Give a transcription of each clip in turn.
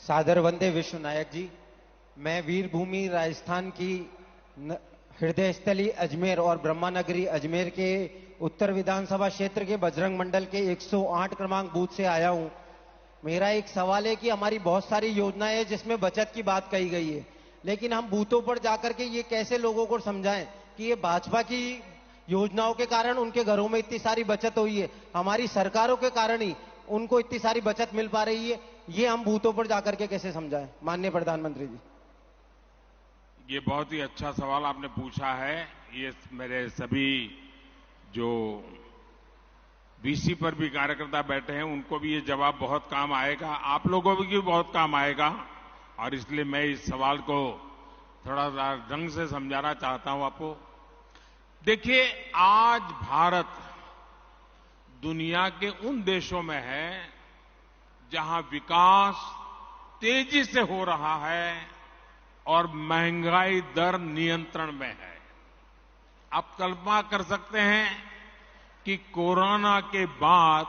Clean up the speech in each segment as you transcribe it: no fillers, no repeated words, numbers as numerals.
सादर वंदे विश्व नायक जी। मैं वीरभूमि राजस्थान की हृदय स्थली अजमेर और ब्रह्मानगरी अजमेर के उत्तर विधानसभा क्षेत्र के बजरंग मंडल के 108 क्रमांक बूथ से आया हूं। मेरा एक सवाल है कि हमारी बहुत सारी योजनाएं हैं जिसमें बचत की बात कही गई है, लेकिन हम बूथों पर जाकर के ये कैसे लोगों को समझाएं कि ये भाजपा की योजनाओं के कारण उनके घरों में इतनी सारी बचत हुई है, हमारी सरकारों के कारण ही उनको इतनी सारी बचत मिल पा रही है। ये हम बूथों पर जाकर के कैसे समझाएं माननीय प्रधानमंत्री जी। ये बहुत ही अच्छा सवाल आपने पूछा है। ये मेरे सभी जो वीसी पर भी कार्यकर्ता बैठे हैं उनको भी ये जवाब बहुत काम आएगा, आप लोगों को भी बहुत काम आएगा, और इसलिए मैं इस सवाल को थोड़ा सा ढंग से समझाना चाहता हूं आपको। देखिए, आज भारत दुनिया के उन देशों में है जहां विकास तेजी से हो रहा है और महंगाई दर नियंत्रण में है। आप कल्पना कर सकते हैं कि कोरोना के बाद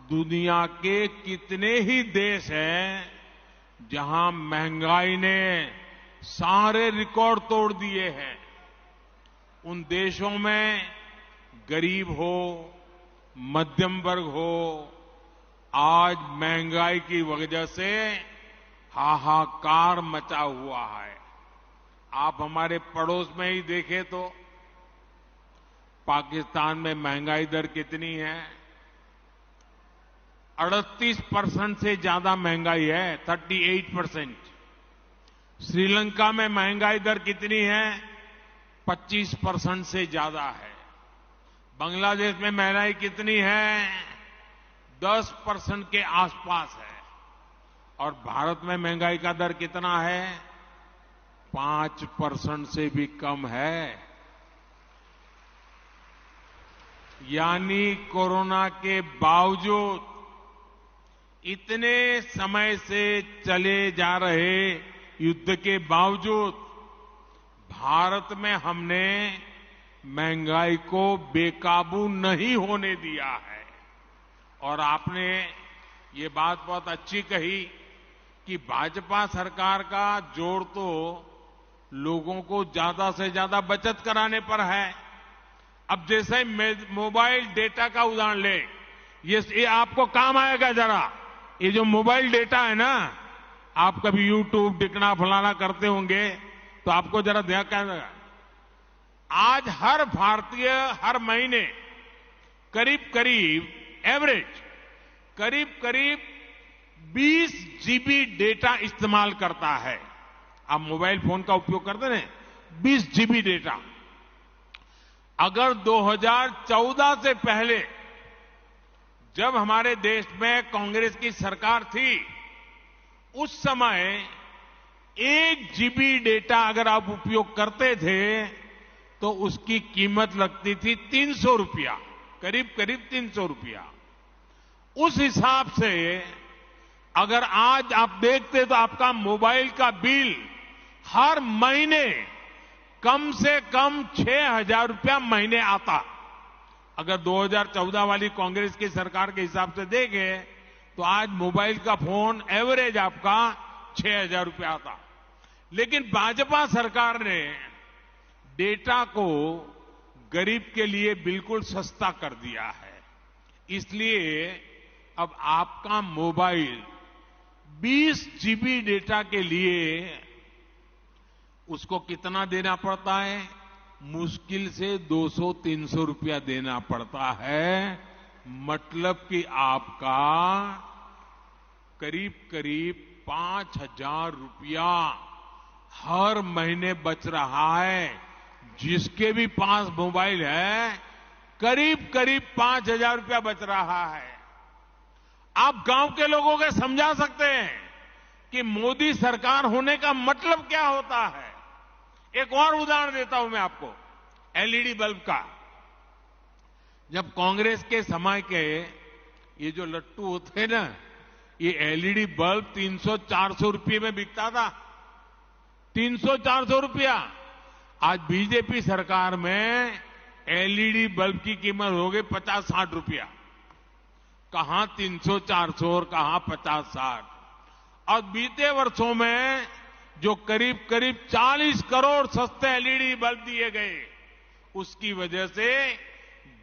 दुनिया के कितने ही देश हैं जहां महंगाई ने सारे रिकॉर्ड तोड़ दिए हैं। उन देशों में गरीब हो, मध्यम वर्ग हो, आज महंगाई की वजह से हाहाकार मचा हुआ है। आप हमारे पड़ोस में ही देखें तो पाकिस्तान में महंगाई दर कितनी है? 38% से ज्यादा महंगाई है, 38%। श्रीलंका में महंगाई दर कितनी है? 25% से ज्यादा है। बांग्लादेश में महंगाई कितनी है? 10% के आसपास है। और भारत में महंगाई का दर कितना है? 5% से भी कम है। यानी कोरोना के बावजूद, इतने समय से चले जा रहे युद्ध के बावजूद भारत में हमने महंगाई को बेकाबू नहीं होने दिया है। और आपने ये बात बहुत अच्छी कही कि भाजपा सरकार का जोर तो लोगों को ज्यादा से ज्यादा बचत कराने पर है। अब जैसे मोबाइल डेटा का उदाहरण ले, ये आपको काम आएगा जरा। ये जो मोबाइल डेटा है ना, आप कभी यूट्यूब दिखना फलाना करते होंगे तो आपको जरा ध्यान क्या, आज हर भारतीय हर महीने करीब करीब एवरेज करीब 20 जीबी डेटा इस्तेमाल करता है। आप मोबाइल फोन का उपयोग करते हैं, 20 जीबी डेटा। अगर 2014 से पहले जब हमारे देश में कांग्रेस की सरकार थी, उस समय 1 जीबी डेटा अगर आप उपयोग करते थे तो उसकी कीमत लगती थी 300 रुपया, करीब 300 रुपया। उस हिसाब से अगर आज आप देखते तो आपका मोबाइल का बिल हर महीने कम से कम 6,000 रुपया महीने आता। अगर 2014 वाली कांग्रेस की सरकार के हिसाब से देखें तो आज मोबाइल का फोन एवरेज आपका 6,000 रुपया आता। लेकिन भाजपा सरकार ने डेटा को गरीब के लिए बिल्कुल सस्ता कर दिया है। इसलिए अब आपका मोबाइल 20 जीबी डेटा के लिए उसको कितना देना पड़ता है? मुश्किल से 200-300 रुपया देना पड़ता है। मतलब कि आपका करीब 5,000 रुपया हर महीने बच रहा है। जिसके भी पास मोबाइल है करीब 5,000 रुपया बच रहा है। आप गांव के लोगों को समझा सकते हैं कि मोदी सरकार होने का मतलब क्या होता है। एक और उदाहरण देता हूं मैं आपको, एलईडी बल्ब का। जब कांग्रेस के समय के ये जो लट्टू होते हैं ना, ये एलईडी बल्ब 300-400 रुपये में बिकता था। 300-400 रुपया। आज बीजेपी सरकार में एलईडी बल्ब की कीमत हो गई 50-60 रुपया। कहां 300-400 और कहां 50-60। और बीते वर्षों में जो करीब करीब 40 करोड़ सस्ते एलईडी बल्ब दिए गए, उसकी वजह से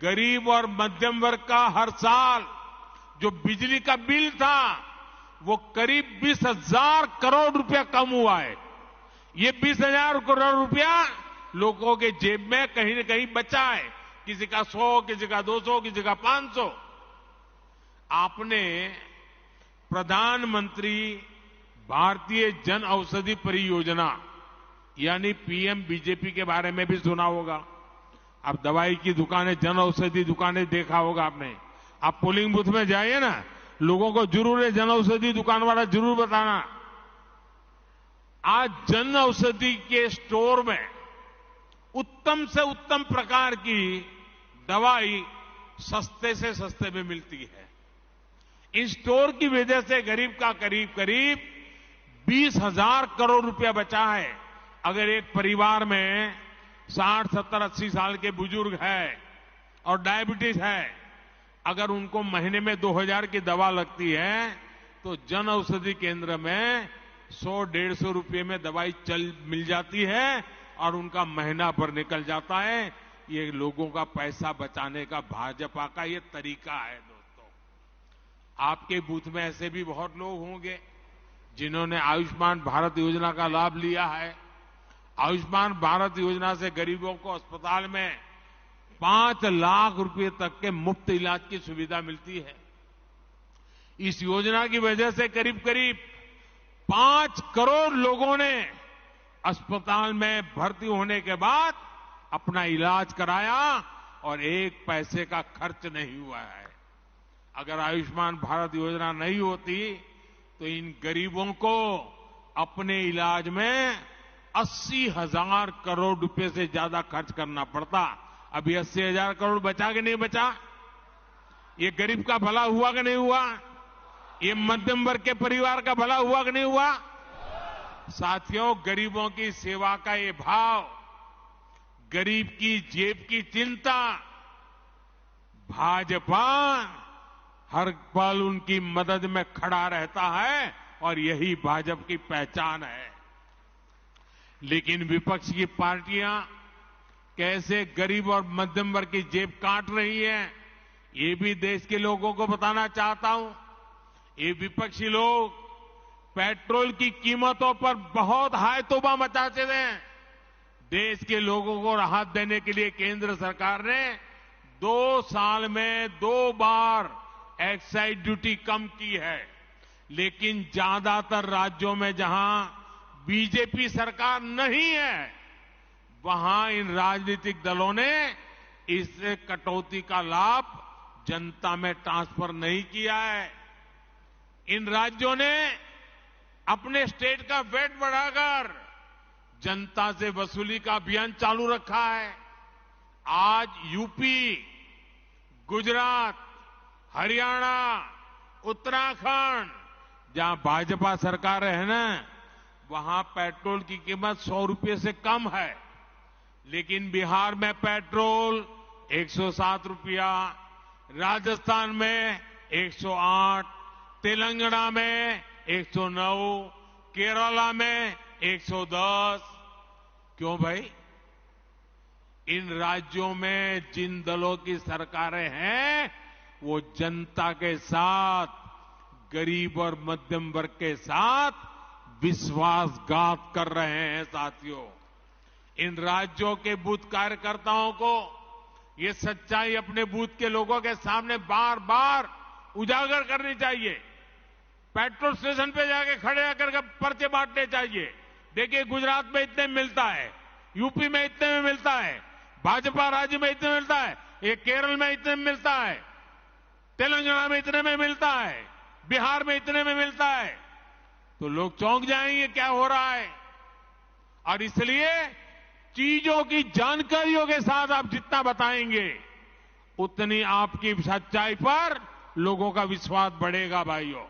गरीब और मध्यम वर्ग का हर साल जो बिजली का बिल था वो करीब 20,000 करोड़ रुपया कम हुआ है। ये 20,000 करोड़ रुपया लोगों के जेब में कहीं न कहीं बचा है, किसी का 100, किसी का 200, किसी का 500। आपने प्रधानमंत्री भारतीय जन औषधि परियोजना यानी पीएम बीजेपी के बारे में भी सुना होगा। अब दवाई की दुकानें, जन औषधि दुकानें देखा होगा आपने। आप पोलिंग बूथ में जाइए ना, लोगों को जरूर है जन औषधि दुकान वाला जरूर बताना। आज जन औषधि के स्टोर में उत्तम से उत्तम प्रकार की दवाई सस्ते से सस्ते में मिलती है। इस स्टोर की वजह से गरीब का करीब करीब 20,000 करोड़ रुपया बचा है। अगर एक परिवार में 60, 70, 80 साल के बुजुर्ग है और डायबिटीज है, अगर उनको महीने में 2,000 की दवा लगती है तो जन औषधि केंद्र में 100-150 रुपये में दवाई मिल जाती है और उनका महीना भर निकल जाता है। ये लोगों का पैसा बचाने का भाजपा का ये तरीका है। दोस्तों, आपके बूथ में ऐसे भी बहुत लोग होंगे जिन्होंने आयुष्मान भारत योजना का लाभ लिया है। आयुष्मान भारत योजना से गरीबों को अस्पताल में 5 लाख रुपए तक के मुफ्त इलाज की सुविधा मिलती है। इस योजना की वजह से करीब करीब 5 करोड़ लोगों ने अस्पताल में भर्ती होने के बाद अपना इलाज कराया और 1 पैसे का खर्च नहीं हुआ है। अगर आयुष्मान भारत योजना नहीं होती तो इन गरीबों को अपने इलाज में 80,000 करोड़ रुपए से ज्यादा खर्च करना पड़ता। अभी 80,000 करोड़ बचा कि नहीं बचा? ये गरीब का भला हुआ कि नहीं हुआ? ये मध्यम वर्ग के परिवार का भला हुआ कि नहीं हुआ? साथियों, गरीबों की सेवा का ये भाव, गरीब की जेब की चिंता, भाजपा हर पल उनकी मदद में खड़ा रहता है और यही भाजपा की पहचान है। लेकिन विपक्ष की पार्टियां कैसे गरीब और मध्यम वर्ग की जेब काट रही हैं, ये भी देश के लोगों को बताना चाहता हूं। ये विपक्षी लोग पेट्रोल की कीमतों पर बहुत हाय तौबा मचाते हैं। देश के लोगों को राहत देने के लिए केंद्र सरकार ने 2 साल में 2 बार एक्साइज ड्यूटी कम की है। लेकिन ज्यादातर राज्यों में जहां बीजेपी सरकार नहीं है, वहां इन राजनीतिक दलों ने इस कटौती का लाभ जनता में ट्रांसफर नहीं किया है। इन राज्यों ने अपने स्टेट का वेट बढ़ाकर जनता से वसूली का अभियान चालू रखा है। आज यूपी, गुजरात, हरियाणा, उत्तराखंड, जहां भाजपा सरकार है ना, वहां पेट्रोल की कीमत 100 रुपये से कम है। लेकिन बिहार में पेट्रोल 107 रुपया, राजस्थान में 108, तेलंगाना में 109, केरला में 110। क्यों भाई? इन राज्यों में जिन दलों की सरकारें हैं वो जनता के साथ, गरीब और मध्यम वर्ग के साथ विश्वासघात कर रहे हैं। साथियों, इन राज्यों के बूथ कार्यकर्ताओं को ये सच्चाई अपने बूथ के लोगों के सामने बार बार उजागर करनी चाहिए। पेट्रोल स्टेशन पे जाके खड़े होकर पर्चे बांटने चाहिए। देखिए, गुजरात में इतने में मिलता है, यूपी में इतने में मिलता है, भाजपा राज्य में इतने में मिलता है, ये केरल में इतने में मिलता है, तेलंगाना में इतने में मिलता है, बिहार में इतने में मिलता है। तो लोग चौंक जाएंगे क्या हो रहा है। और इसलिए चीजों की जानकारियों के साथ आप जितना बताएंगे उतनी आपकी सच्चाई पर लोगों का विश्वास बढ़ेगा। भाइयों,